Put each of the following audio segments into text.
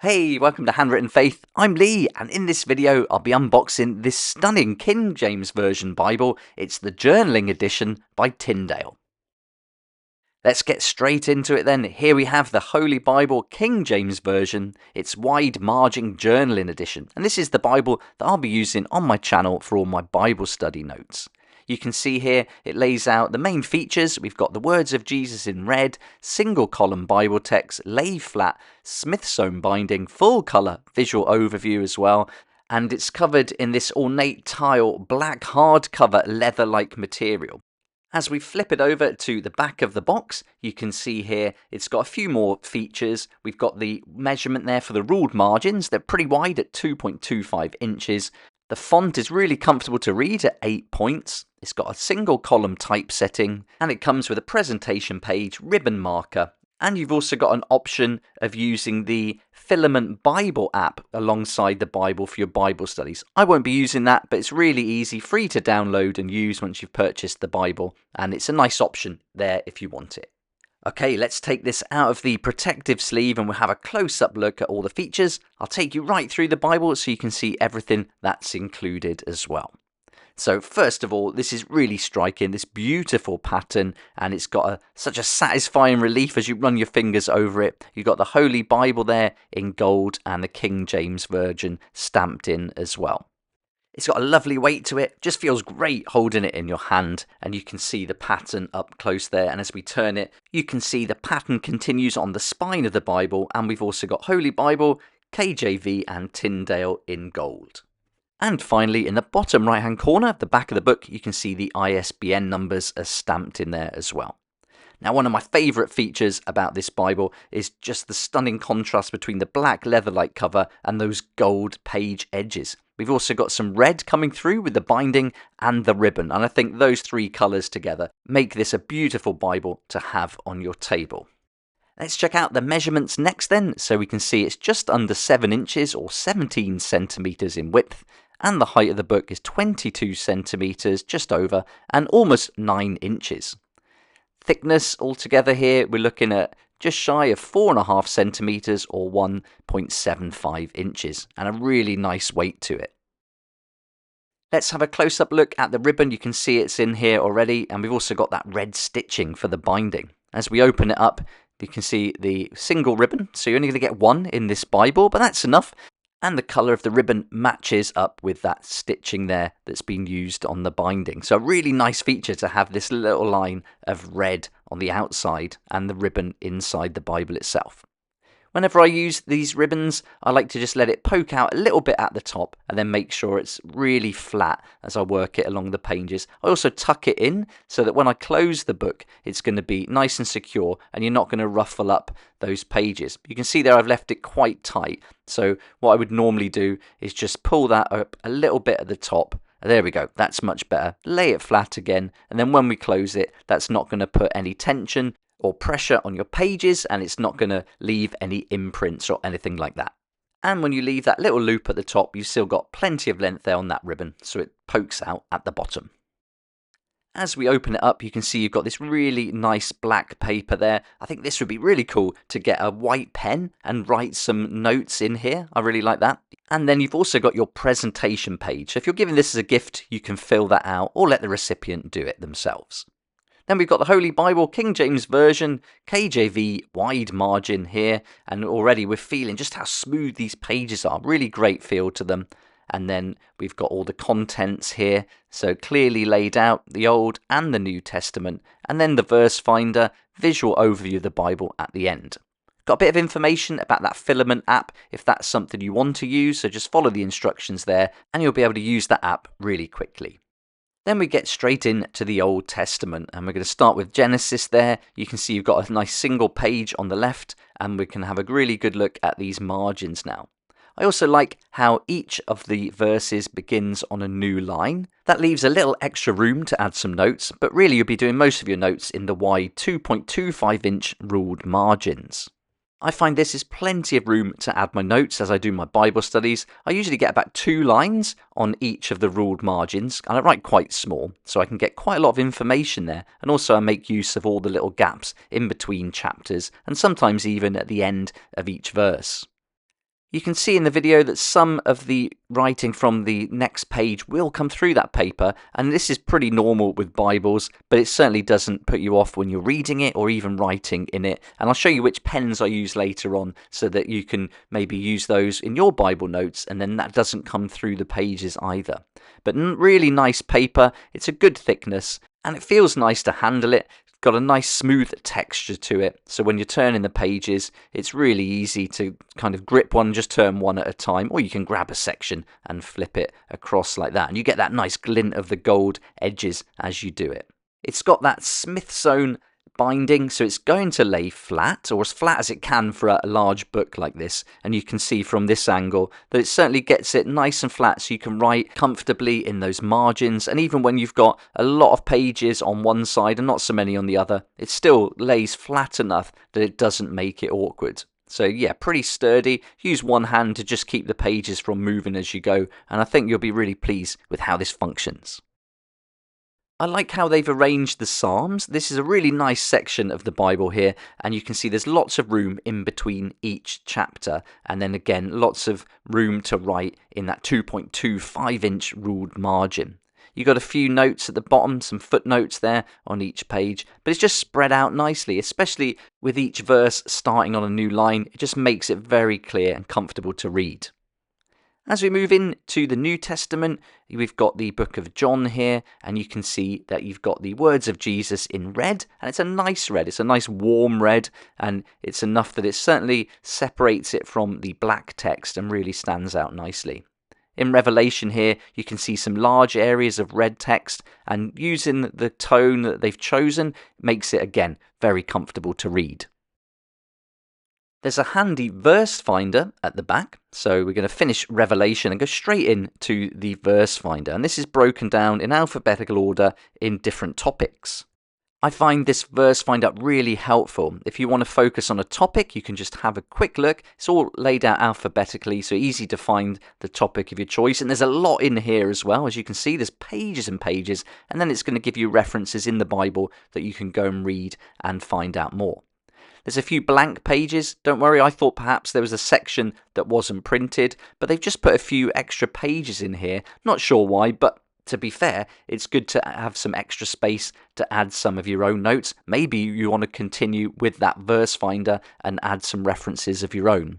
Hey, welcome to Handwritten Faith. I'm Lee, and in this video I'll be unboxing this stunning King James Version Bible. It's the journaling edition by Tyndale. Let's get straight into it then. Here we have the Holy Bible King James Version. It's wide margin journaling edition, and this is the Bible that I'll be using on my channel for all my Bible study notes. You can see here it lays out the main features. We've got the words of Jesus in red, single column Bible text, lay flat, Smithsonian binding, full colour visual overview as well. And it's covered in this ornate tile black hardcover leather-like material. As we flip it over to the back of the box, you can see here it's got a few more features. We've got the measurement there for the ruled margins. They're pretty wide at 2.25 inches. The font is really comfortable to read at 8 points. It's got a single column typesetting, and it comes with a presentation page, ribbon marker, and you've also got an option of using the Filament Bible app alongside the Bible for your Bible studies. I won't be using that, but it's really easy, free to download and use once you've purchased the Bible, and it's a nice option there if you want it. Okay, let's take this out of the protective sleeve and we'll have a close-up look at all the features. I'll take you right through the Bible so you can see everything that's included as well. So first of all, this is really striking, this beautiful pattern, and it's got such a satisfying relief as you run your fingers over it. You've got the Holy Bible there in gold and the King James Version stamped in as well. It's got a lovely weight to it, just feels great holding it in your hand, and you can see the pattern up close there, and as we turn it, you can see the pattern continues on the spine of the Bible, and we've also got Holy Bible, KJV and Tyndale in gold. And finally, in the bottom right hand corner of the back of the book, you can see the ISBN numbers are stamped in there as well. Now, one of my favourite features about this Bible is just the stunning contrast between the black leather-like cover and those gold page edges. We've also got some red coming through with the binding and the ribbon, and I think those three colours together make this a beautiful Bible to have on your table. Let's check out the measurements next then, so we can see it's just under 7 inches or 17 centimetres in width, and the height of the book is 22 centimetres, just over, and almost 9 inches. Thickness altogether here, we're looking at just shy of 4.5 centimetres or 1.75 inches, and a really nice weight to it. Let's have a close-up look at the ribbon. You can see it's in here already, and we've also got that red stitching for the binding. As we open it up, you can see the single ribbon, so you're only going to get one in this Bible, but that's enough. And the colour of the ribbon matches up with that stitching there that's been used on the binding. So a really nice feature to have this little line of red on the outside and the ribbon inside the Bible itself. Whenever I use these ribbons, I like to just let it poke out a little bit at the top and then make sure it's really flat as I work it along the pages. I also tuck it in so that when I close the book, it's going to be nice and secure and you're not going to ruffle up those pages. You can see there I've left it quite tight. So what I would normally do is just pull that up a little bit at the top. There we go, that's much better. Lay it flat again, and then when we close it, that's not going to put any tension or pressure on your pages, and it's not going to leave any imprints or anything like that. And when you leave that little loop at the top, you've still got plenty of length there on that ribbon, so it pokes out at the bottom. As we open it up, you can see you've got this really nice black paper there. I think this would be really cool to get a white pen and write some notes in here. I really like that. And then you've also got your presentation page. So if you're giving this as a gift, you can fill that out or let the recipient do it themselves. Then we've got the Holy Bible, King James Version, KJV, wide margin here, and already we're feeling just how smooth these pages are. Really great feel to them. And then we've got all the contents here, so clearly laid out, the Old and the New Testament, and then the verse finder, visual overview of the Bible at the end. Got a bit of information about that Filament app if that's something you want to use, so just follow the instructions there, and you'll be able to use that app really quickly. Then we get straight into the Old Testament, and we're going to start with Genesis there. You can see you've got a nice single page on the left, and we can have a really good look at these margins now. I also like how each of the verses begins on a new line. That leaves a little extra room to add some notes, but really you'll be doing most of your notes in the wide 2.25 inch ruled margins. I find this is plenty of room to add my notes as I do my Bible studies. I usually get about 2 lines on each of the ruled margins, and I write quite small, so I can get quite a lot of information there, and also I make use of all the little gaps in between chapters, and sometimes even at the end of each verse. You can see in the video that some of the writing from the next page will come through that paper, and this is pretty normal with Bibles, but it certainly doesn't put you off when you're reading it or even writing in it. And I'll show you which pens I use later on so that you can maybe use those in your Bible notes, and then that doesn't come through the pages either. But really nice paper, it's a good thickness, and it feels nice to handle it. Got a nice smooth texture to it, so when you're turning the pages it's really easy to kind of grip one, just turn one at a time, or you can grab a section and flip it across like that, and you get that nice glint of the gold edges as you do it. It's got that Smithsonian binding, so it's going to lay flat, or as flat as it can for a large book like this, and you can see from this angle that it certainly gets it nice and flat so you can write comfortably in those margins, and even when you've got a lot of pages on one side and not so many on the other, it still lays flat enough that it doesn't make it awkward. So yeah, pretty sturdy. Use one hand to just keep the pages from moving as you go, and I think you'll be really pleased with how this functions. I like how they've arranged the Psalms. This is a really nice section of the Bible here, and you can see there's lots of room in between each chapter, and then again lots of room to write in that 2.25-inch ruled margin. You've got a few notes at the bottom, some footnotes there on each page, but it's just spread out nicely, especially with each verse starting on a new line. It just makes it very clear and comfortable to read. As we move into the New Testament, we've got the book of John here, and you can see that you've got the words of Jesus in red, and it's a nice red, it's a nice warm red, and it's enough that it certainly separates it from the black text and really stands out nicely. In Revelation here, you can see some large areas of red text, and using the tone that they've chosen makes it, again, very comfortable to read. There's a handy verse finder at the back, so we're going to finish Revelation and go straight into the verse finder, and this is broken down in alphabetical order in different topics. I find this verse finder really helpful. If you want to focus on a topic, you can just have a quick look. It's all laid out alphabetically, so easy to find the topic of your choice, and there's a lot in here as well. As you can see, there's pages and pages, and then it's going to give you references in the Bible that you can go and read and find out more. There's a few blank pages. Don't worry, I thought perhaps there was a section that wasn't printed, but they've just put a few extra pages in here. Not sure why, but to be fair, it's good to have some extra space to add some of your own notes. Maybe you want to continue with that verse finder and add some references of your own.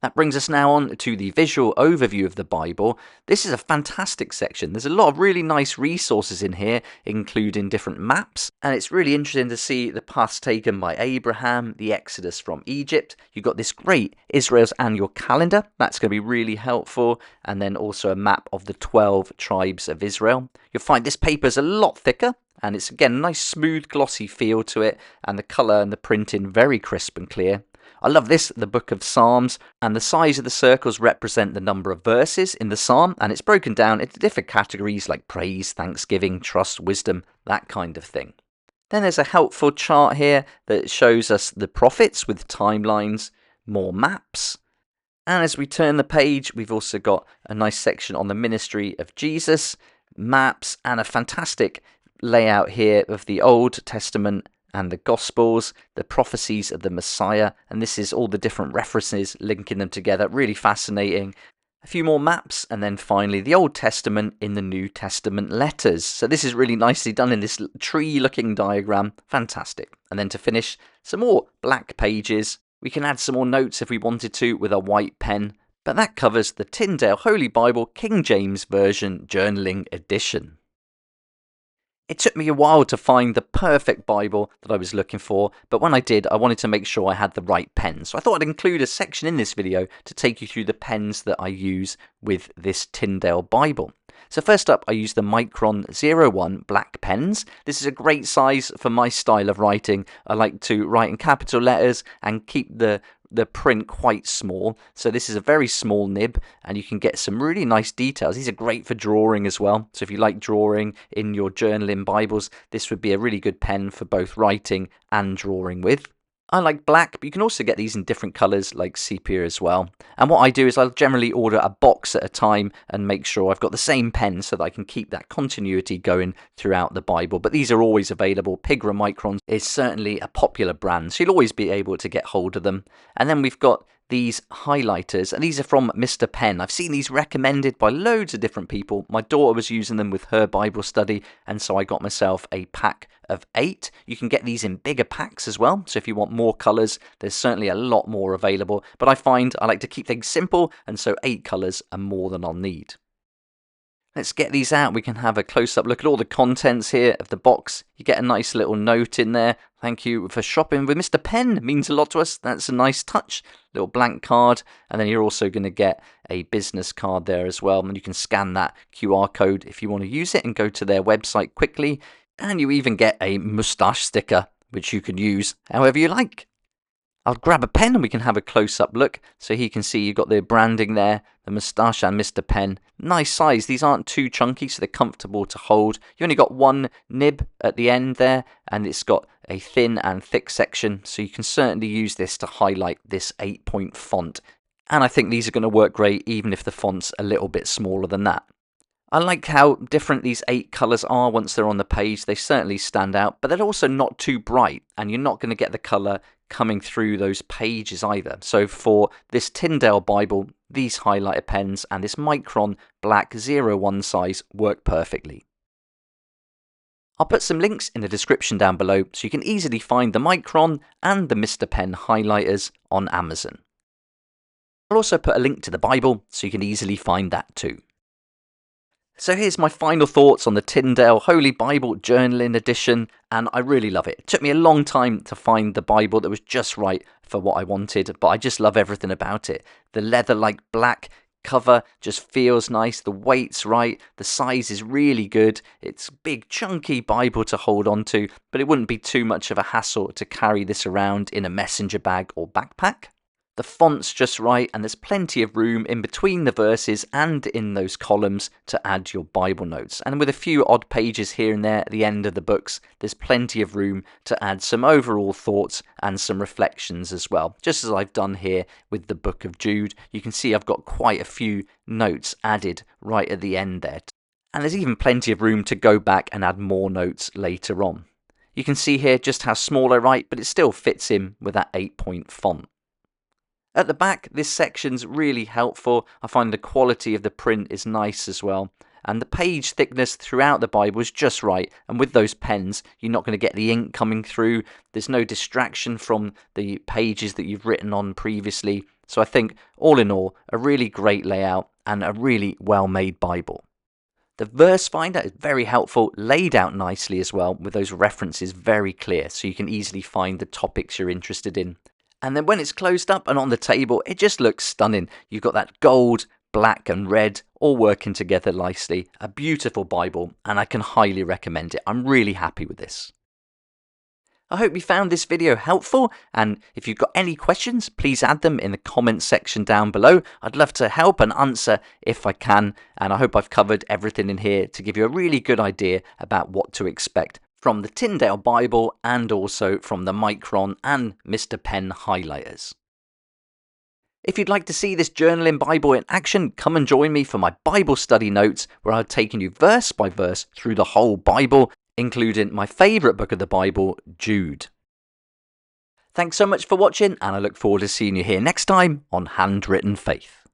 That brings us now on to the visual overview of the Bible. This is a fantastic section. There's a lot of really nice resources in here, including different maps, and it's really interesting to see the paths taken by Abraham, the Exodus from Egypt. You've got this great Israel's annual calendar. That's going to be really helpful, and then also a map of the 12 tribes of Israel. You'll find this paper is a lot thicker, and it's again a nice smooth glossy feel to it, and the colour and the printing very crisp and clear. I love this, the book of Psalms, and the size of the circles represent the number of verses in the psalm, and it's broken down into different categories like praise, thanksgiving, trust, wisdom, that kind of thing. Then there's a helpful chart here that shows us the prophets with timelines, more maps, and as we turn the page, we've also got a nice section on the ministry of Jesus, maps, and a fantastic layout here of the Old Testament and the Gospels, the prophecies of the Messiah, and this is all the different references linking them together. Really fascinating. A few more maps, and then finally the Old Testament in the New Testament letters. So this is really nicely done in this tree-looking diagram. Fantastic. And then to finish, some more black pages. We can add some more notes if we wanted to with a white pen, but that covers the Tyndale Holy Bible King James Version Journaling Edition. It took me a while to find the perfect Bible that I was looking for, but when I did, I wanted to make sure I had the right pen. So I thought I'd include a section in this video to take you through the pens that I use with this Tyndale Bible. So first up, I use the Micron 01 black pens. This is a great size for my style of writing. I like to write in capital letters and keep the print quite small, so this is a very small nib, and you can get some really nice details. These are great for drawing as well, so if you like drawing in your journaling Bibles, this would be a really good pen for both writing and drawing with. I like black, but you can also get these in different colours like sepia as well. And what I do is I'll generally order a box at a time and make sure I've got the same pen so that I can keep that continuity going throughout the Bible. But these are always available. Pigra Microns is certainly a popular brand, so you'll always be able to get hold of them. And then we've got these highlighters, and these are from Mr. Penn. I've seen these recommended by loads of different people. My daughter was using them with her Bible study, and so I got myself a pack of 8. You can get these in bigger packs as well, so if you want more colours, there's certainly a lot more available, but I find I like to keep things simple, and so 8 colours are more than I'll need. Let's get these out. We can have a close-up look at all the contents here of the box. You get a nice little note in there. Thank you for shopping with Mr. Penn. It means a lot to us. That's a nice touch. Little blank card. And then you're also going to get a business card there as well. And you can scan that QR code if you want to use it and go to their website quickly. And you even get a moustache sticker, which you can use however you like. I'll grab a pen and we can have a close-up look. So here you can see you've got the branding there, the moustache and Mr. Penn. Nice size. These aren't too chunky, so they're comfortable to hold. You only got one nib at the end there, and it's got a thin and thick section, so you can certainly use this to highlight this 8-point font. And I think these are going to work great even if the font's a little bit smaller than that. I like how different these 8 colours are once they're on the page. They certainly stand out, but they're also not too bright, and you're not going to get the colour coming through those pages either. So for this Tyndale Bible, these highlighter pens and this Micron black 01 size work perfectly. I'll put some links in the description down below so you can easily find the Micron and the Mr. Penn highlighters on Amazon. I'll also put a link to the Bible so you can easily find that too. So here's my final thoughts on the Tyndale Holy Bible Journaling Edition, and I really love it. It took me a long time to find the Bible that was just right for what I wanted, but I just love everything about it. The leather-like black cover just feels nice, the weight's right, the size is really good. It's a big chunky Bible to hold on to, but it wouldn't be too much of a hassle to carry this around in a messenger bag or backpack. The font's just right, and there's plenty of room in between the verses and in those columns to add your Bible notes. And with a few odd pages here and there at the end of the books, there's plenty of room to add some overall thoughts and some reflections as well. Just as I've done here with the book of Jude, you can see I've got quite a few notes added right at the end there. And there's even plenty of room to go back and add more notes later on. You can see here just how small I write, but it still fits in with that 8-point font. At the back, this section's really helpful. I find the quality of the print is nice as well. And the page thickness throughout the Bible is just right. And with those pens, you're not going to get the ink coming through. There's no distraction from the pages that you've written on previously. So I think, all in all, a really great layout and a really well-made Bible. The verse finder is very helpful, laid out nicely as well, with those references very clear, so you can easily find the topics you're interested in. And then when it's closed up and on the table, it just looks stunning. You've got that gold, black and red all working together nicely. A beautiful Bible, and I can highly recommend it. I'm really happy with this. I hope you found this video helpful, and if you've got any questions, please add them in the comments section down below. I'd love to help and answer if I can, and I hope I've covered everything in here to give you a really good idea about what to expect from the Tyndale Bible and also from the Micron and Mr. Penn highlighters. If you'd like to see this journaling Bible in action, come and join me for my Bible study notes, where I've taken you verse by verse through the whole Bible, including my favourite book of the Bible, Jude. Thanks so much for watching, and I look forward to seeing you here next time on Handwritten Faith.